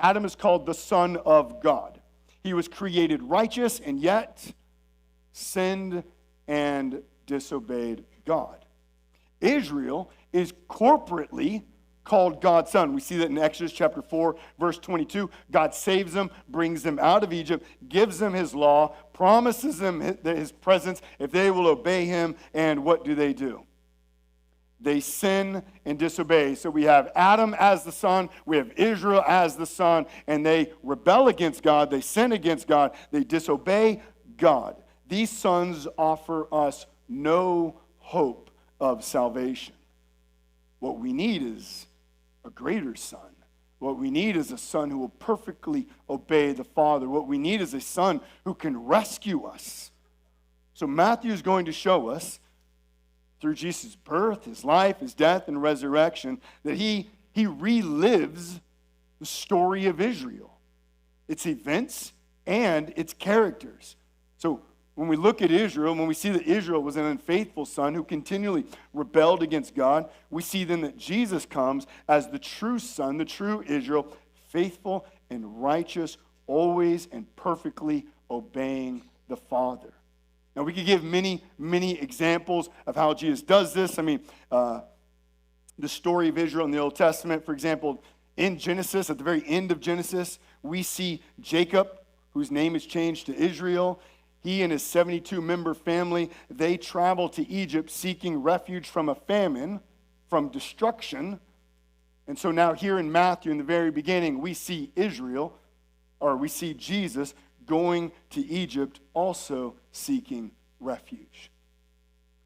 Adam is called the Son of God. He was created righteous and yet sinned and disobeyed God. Israel is corporately called God's son. We see that in Exodus chapter 4, verse 22. God saves them, brings them out of Egypt, gives them his law, promises them his presence if they will obey him, and what do? They sin and disobey. So we have Adam as the son, we have Israel as the son, and they rebel against God, they sin against God, they disobey God. These sons offer us no hope of salvation. What we need is a greater son. What we need is a son who will perfectly obey the Father. What we need is a son who can rescue us. So Matthew is going to show us through Jesus' birth, his life, his death, and resurrection, that he relives the story of Israel, its events and its characters. So when we look at Israel, when we see that Israel was an unfaithful son who continually rebelled against God, we see then that Jesus comes as the true son, the true Israel, faithful and righteous, always and perfectly obeying the Father. Now, we could give many, many examples of how Jesus does this. I mean, the story of Israel in the Old Testament, for example, in Genesis, at the very end of Genesis, we see Jacob, whose name is changed to Israel. He and his 72-member family, they travel to Egypt seeking refuge from a famine, from destruction. And so now here in Matthew, in the very beginning, we see Israel, or we see Jesus going to Egypt also seeking refuge.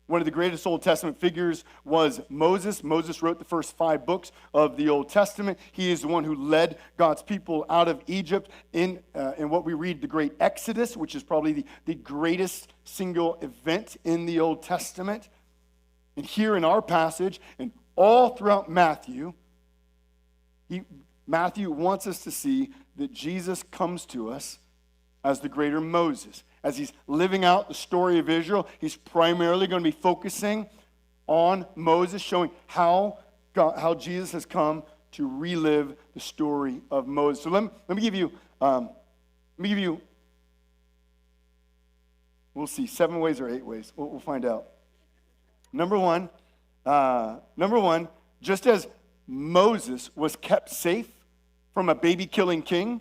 One of the greatest Old Testament figures was Moses. Moses wrote the first 5 books of the Old Testament. He is the one who led God's people out of Egypt in what we read, the great Exodus, which is probably the greatest single event in the Old Testament. And here in our passage, and all throughout Matthew, Matthew wants us to see that Jesus comes to us as the greater Moses. As he's living out the story of Israel, he's primarily going to be focusing on Moses, showing how Jesus has come to relive the story of Moses. So let me give you, we'll see, 7 ways or 8 ways. We'll find out. Number one, just as Moses was kept safe from a baby-killing king,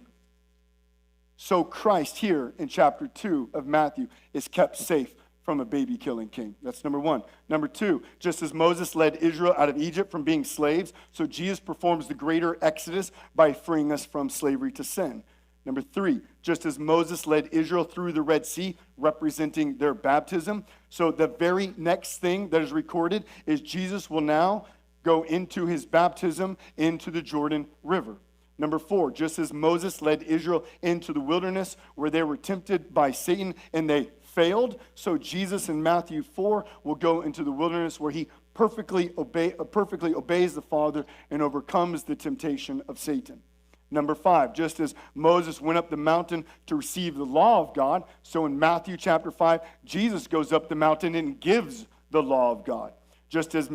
so Christ here in chapter 2 of Matthew is kept safe from a baby-killing king. That's number 1. Number 2, just as Moses led Israel out of Egypt from being slaves, so Jesus performs the greater exodus by freeing us from slavery to sin. Number 3, just as Moses led Israel through the Red Sea, representing their baptism, so the very next thing that is recorded is Jesus will now go into his baptism into the Jordan River. Number 4, just as Moses led Israel into the wilderness where they were tempted by Satan and they failed, so Jesus in Matthew 4 will go into the wilderness where he perfectly obeys the Father and overcomes the temptation of Satan. Number 5, just as Moses went up the mountain to receive the law of God, so in Matthew chapter 5, Jesus goes up the mountain and gives the law of God. Just as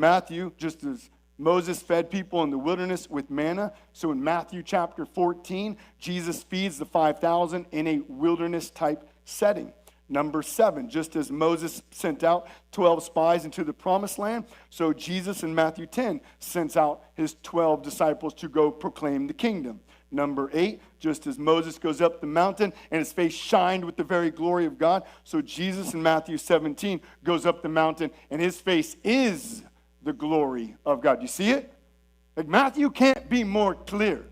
Moses fed people in the wilderness with manna, so in Matthew chapter 14, Jesus feeds the 5,000 in a wilderness-type setting. Number 7, just as Moses sent out 12 spies into the promised land, so Jesus in Matthew 10 sends out his 12 disciples to go proclaim the kingdom. Number 8, just as Moses goes up the mountain and his face shined with the very glory of God, so Jesus in Matthew 17 goes up the mountain and his face is the glory of God. You see it? Like Matthew can't be more clear.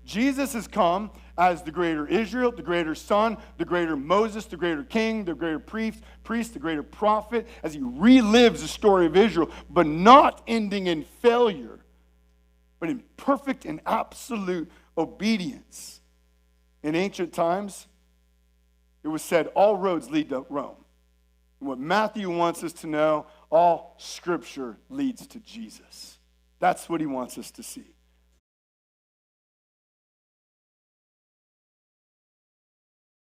Jesus has come as the greater Israel, the greater son, the greater Moses, the greater king, the greater priest, the greater prophet, as he relives the story of Israel, but not ending in failure, but in perfect and absolute obedience. In ancient times, it was said all roads lead to Rome. And what Matthew wants us to know, all Scripture leads to Jesus. That's what he wants us to see.